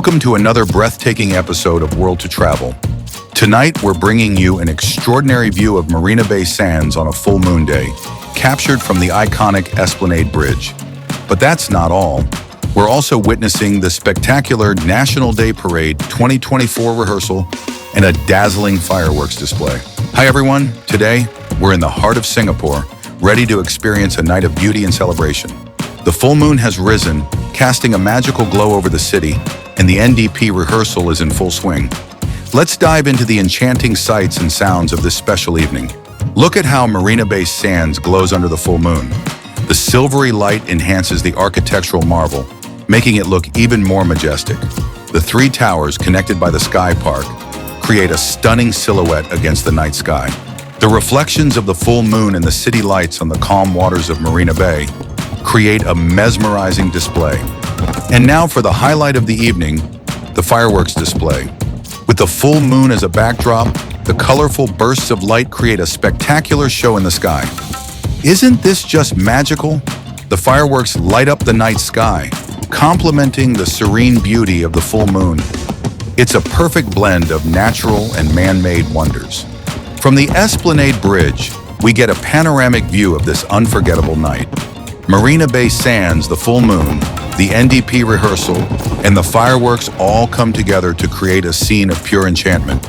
Welcome to another breathtaking episode of World to Travel. Tonight, we're bringing you an extraordinary view of Marina Bay Sands on a full moon day, captured from the iconic Esplanade Bridge. But that's not all. We're also witnessing the spectacular National Day Parade 2024 rehearsal and a dazzling fireworks display. Hi everyone, today we're in the heart of Singapore, ready to experience a night of beauty and celebration. The full moon has risen, casting a magical glow over the city, and the NDP rehearsal is in full swing. Let's dive into the enchanting sights and sounds of this special evening. Look at how Marina Bay Sands glows under the full moon. The silvery light enhances the architectural marvel, making it look even more majestic. The three towers connected by the Sky Park create a stunning silhouette against the night sky. The reflections of the full moon and the city lights on the calm waters of Marina Bay create a mesmerizing display. And now for the highlight of the evening, the fireworks display. With the full moon as a backdrop, the colorful bursts of light create a spectacular show in the sky. Isn't this just magical? The fireworks light up the night sky, complementing the serene beauty of the full moon. It's a perfect blend of natural and man-made wonders. From the Esplanade Bridge, we get a panoramic view of this unforgettable night. Marina Bay Sands, the full moon, the NDP rehearsal, and the fireworks all come together to create a scene of pure enchantment.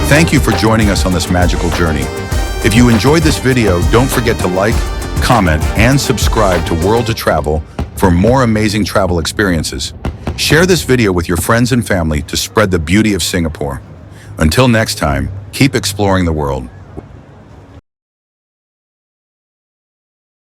Thank you for joining us on this magical journey. If you enjoyed this video, don't forget to like, comment, and subscribe to WorldToTravel for more amazing travel experiences. Share this video with your friends and family to spread the beauty of Singapore. Until next time, keep exploring the world.